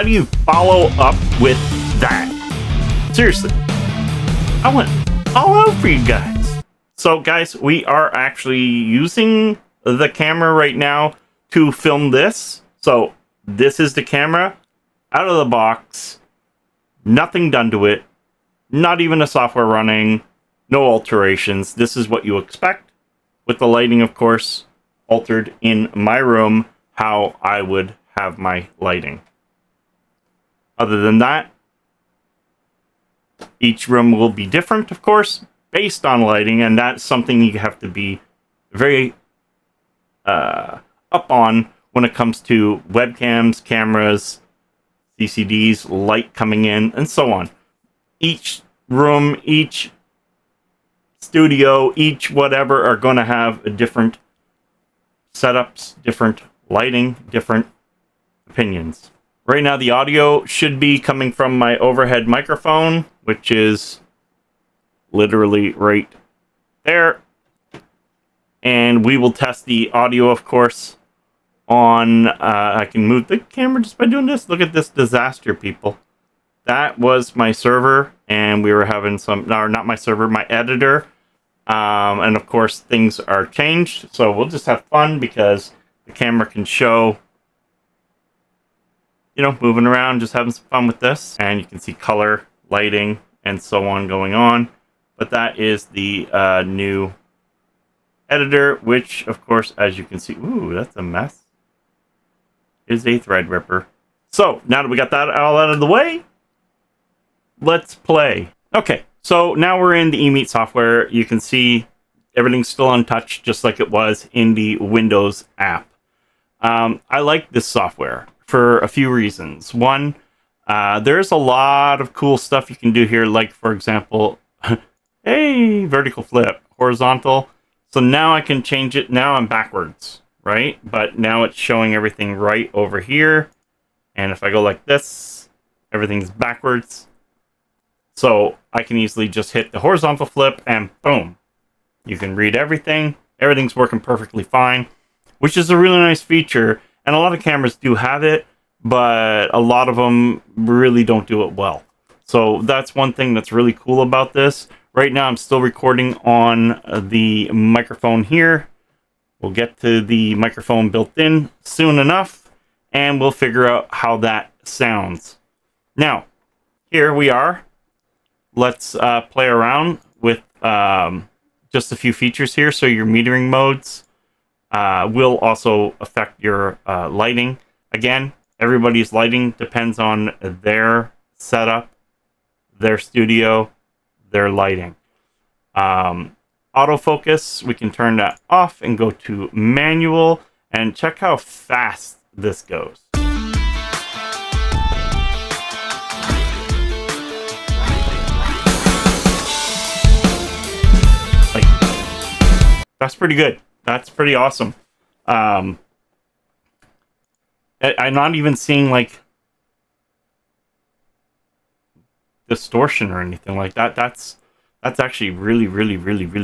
do you follow up with that? Seriously, I went all out for you guys. So guys, we are actually using the camera right now to film this. So this is the camera out of the box, nothing done to it, not even a software running, no alterations. This is what you expect, with the lighting, of course, altered in my room, how I would have my lighting. Other than that, each room will be different, of course, based on lighting, and that's something you have to be very up on when it comes to webcams, cameras, CCDs, light coming in, and so on. Each room, each studio, each whatever are going to have different setups, different lighting, different opinions. Right now the audio should be coming from my overhead microphone, which is literally right there. And we will test the audio, of course, on... I can move the camera just by doing this. Look at this disaster, people. That was my server, and we were having some... No, not my server, my editor. And of course, things are changed. So we'll just have fun because the camera can show, you know, moving around, just having some fun with this. And you can see color, lighting, and so on going on. But that is the new editor, which, of course, as you can see... Ooh, that's a mess. Is a Threadripper. So, now that we got that all out of the way, let's play. Okay, so now we're in the EMEET software. You can see everything's still untouched, just like it was in the Windows app. I like this software for a few reasons. One, there's a lot of cool stuff you can do here, like, for example, hey, vertical flip, horizontal. So now I can change it. Now I'm backwards, right? But now it's showing everything right over here. And if I go like this, everything's backwards. So I can easily just hit the horizontal flip and boom. You can read everything. Everything's working perfectly fine, which is a really nice feature. And a lot of cameras do have it, but a lot of them really don't do it well. So that's one thing that's really cool about this. Right now I'm still recording on the microphone here. We'll get to the microphone built in soon enough, and we'll figure out how that sounds. Now, here we are. Let's play around with just a few features here. So your metering modes will also affect your lighting. Again, everybody's lighting depends on their setup, their studio, their lighting. Autofocus, we can turn that off and go to manual, and check how fast this goes. Like, that's pretty good. That's pretty awesome. I'm not even seeing like distortion or anything like that. That's actually really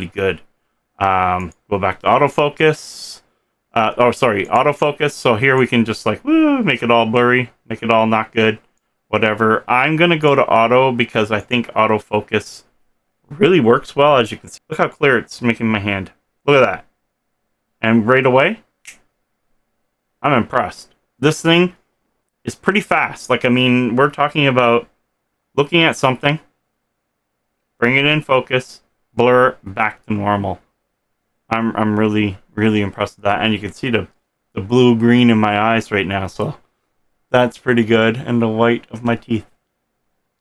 good. Go back to autofocus. Autofocus. So here we can just like make it all blurry, make it all not good, whatever. I'm gonna go to auto because I think autofocus really works well. As you can see, look how clear it's making my hand. Look at that. And right away, I'm impressed. This thing is pretty fast. Like, I mean, we're talking about looking at something, bring it in focus, blur, back to normal. I'm really impressed with that. And you can see the blue-green in my eyes right now, so that's pretty good. And the white of my teeth.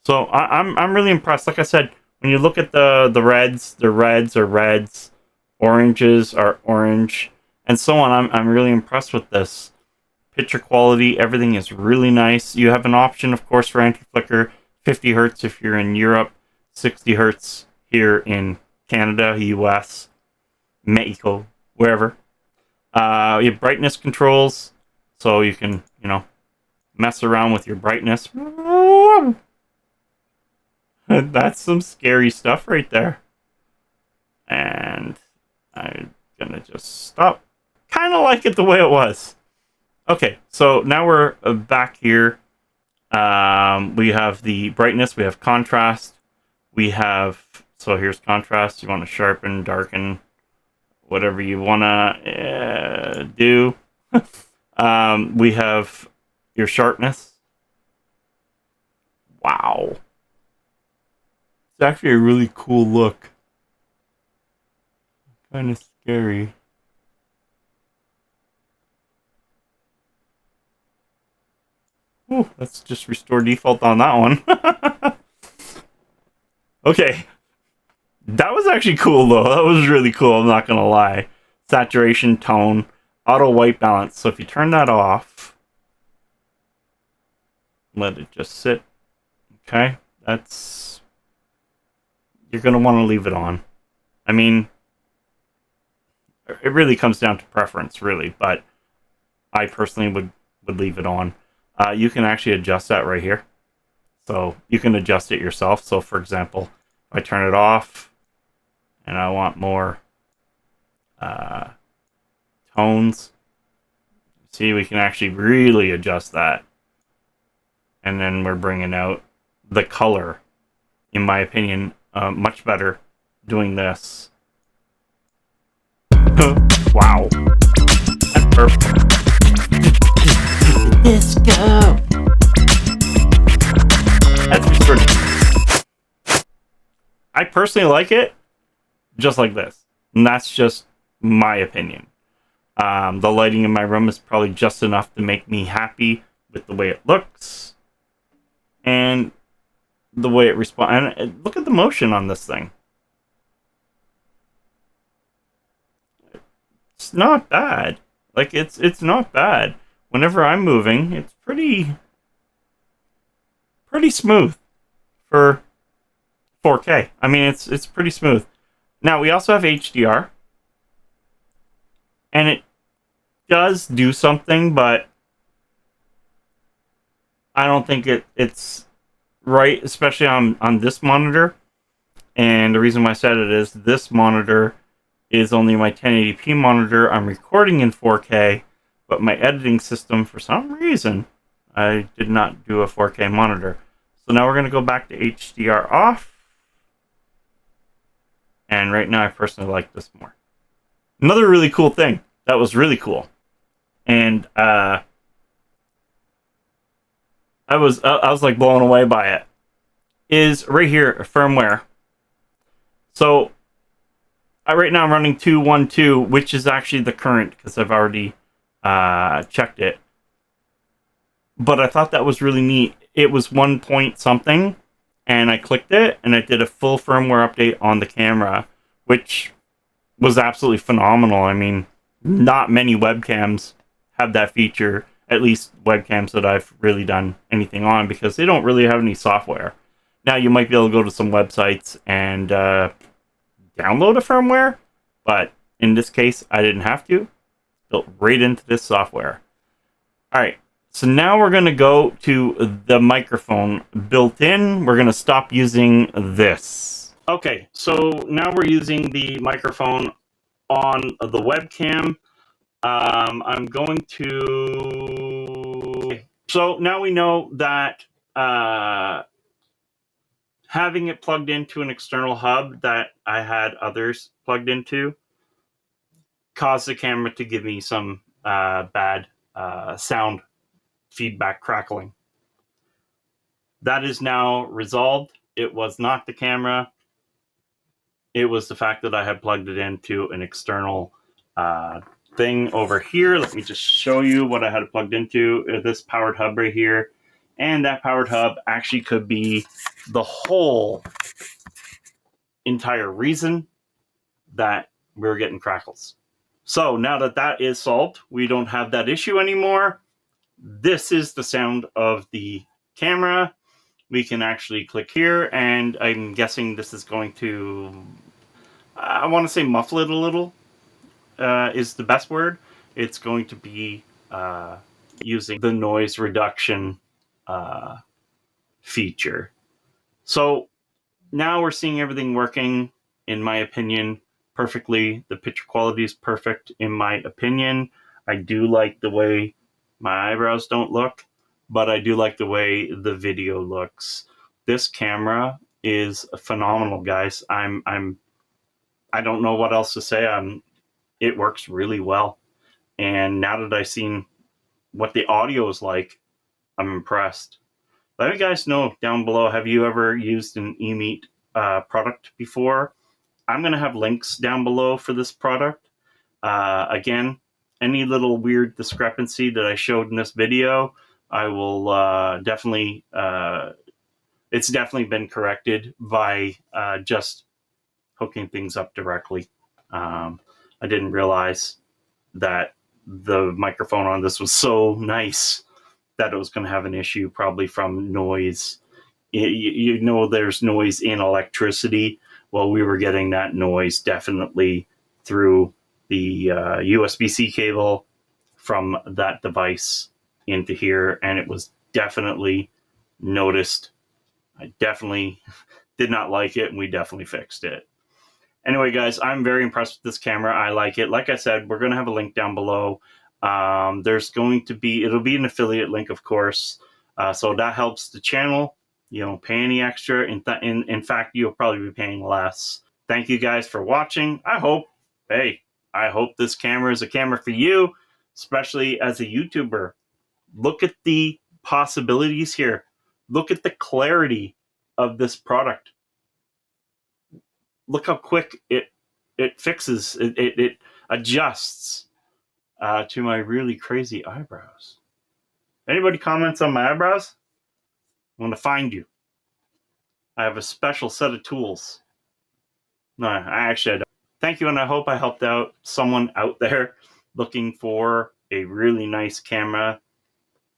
So I'm really impressed. Like I said, when you look at the reds are reds, oranges are orange, and so on. I'm really impressed with this. Picture quality, everything is really nice. You have an option, of course, for anti-flicker, 50 hertz if you're in Europe, 60 hertz here in Canada, US, Mexico, wherever. You have brightness controls, so you can, you know, mess around with your brightness. That's some scary stuff right there. And I'm gonna just stop. Kind of like it the way it was. Okay, so now we're back here. We have the brightness, we have contrast, we have, so here's contrast. You want to sharpen, darken, whatever you want to do. We have your sharpness. Wow. It's actually a really cool look. Kind of scary. Ooh, let's just restore default on that one. Okay. That was actually cool, though. That was really cool, I'm not going to lie. Saturation, tone, auto white balance. So if you turn that off, let it just sit. Okay. That's... You're going to want to leave it on. I mean, it really comes down to preference, really. But I personally would leave it on. You can actually adjust that right here. So you can adjust it yourself. So for example, if I turn it off and I want more tones, see, we can actually really adjust that. And then we're bringing out the color, in my opinion, much better doing this. Wow. That's perfect. Disco. That's restored. I personally like it just like this. And that's just my opinion. The lighting in my room is probably just enough to make me happy with the way it looks and the way it responds. And look at the motion on this thing. It's not bad. Like, it's not bad. Whenever I'm moving, it's pretty smooth for 4K. I mean, it's pretty smooth. Now, we also have HDR. And it does do something, but I don't think it's right, especially on this monitor. And the reason why I said it is this monitor is only my 1080p monitor. I'm recording in 4K, but my editing system, for some reason, I did not do a 4K monitor. So now we're going to go back to HDR off. And right now I personally like this more. Another really cool thing that was really cool, and I was like blown away by it, is right here, firmware. So right now I'm running 2.1.2, which is actually the current because I've already checked it. But I thought that was really neat. It was 1 point something, and I clicked it, and it did a full firmware update on the camera, which was absolutely phenomenal. I mean, not many webcams have that feature, at least webcams that I've really done anything on, because they don't really have any software. Now, you might be able to go to some websites and download a firmware, but in this case, I didn't have to. Built right into this software. All right, so now we're going to go to the microphone built in. We're going to stop using this. Okay, so now we're using the microphone on the webcam. I'm going to... So now we know that having it plugged into an external hub that I had others plugged into caused the camera to give me some bad sound feedback crackling. That is now resolved. It was not the camera. It was the fact that I had plugged it into an external thing over here. Let me just show you what I had plugged into. This powered hub right here. And that powered hub actually could be the whole entire reason that we were getting crackles. So now that that is solved, we don't have that issue anymore. This is the sound of the camera. We can actually click here, and I'm guessing this is going to, I want to say muffle it a little, is the best word. It's going to be using the noise reduction feature. So now we're seeing everything working, in my opinion, perfectly. The picture quality is perfect, in my opinion. I do like the way my eyebrows don't look. but I do like the way the video looks. This camera is phenomenal, guys. I don't know what else to say. It works really well. And now that I've seen what the audio is like, I'm impressed. Let me guys know down below, have you ever used an EMEET product before? I'm going to have links down below for this product. Again, any little weird discrepancy that I showed in this video, I will definitely, it's definitely been corrected by just hooking things up directly. I didn't realize that the microphone on this was so nice that it was going to have an issue, probably from noise. You know, there's noise in electricity. Well, we were getting that noise definitely through the USB-C cable from that device into here, and it was definitely noticed. I definitely did not like it, and we definitely fixed it. Anyway, guys, I'm very impressed with this camera. I like it. Like I said, we're going to have a link down below. There's going to be, it'll be an affiliate link, of course. So that helps the channel. You don't pay any extra. In fact, you'll probably be paying less. Thank you guys for watching. I hope this camera is a camera for you, especially as a YouTuber. Look at the possibilities here. Look at the clarity of this product. Look how quick it fixes, it adjusts to my really crazy eyebrows. Anybody comments on my eyebrows? I'm going to find you. I have a special set of tools. No, I don't. Thank you, and I hope I helped out someone out there looking for a really nice camera.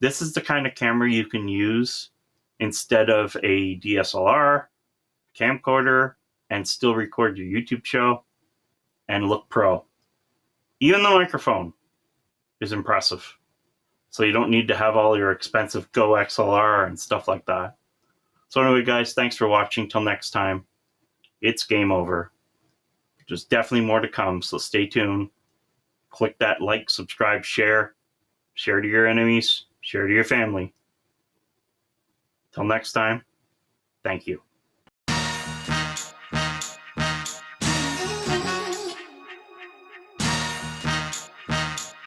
This is the kind of camera you can use instead of a DSLR, camcorder, and still record your YouTube show and look pro. Even the microphone is impressive. So you don't need to have all your expensive Go XLR and stuff like that. So anyway, guys, thanks for watching. Till next time, it's game over. There's definitely more to come, so stay tuned. Click that like, subscribe, share. Share to your enemies. Share to your family. Till next time, thank you.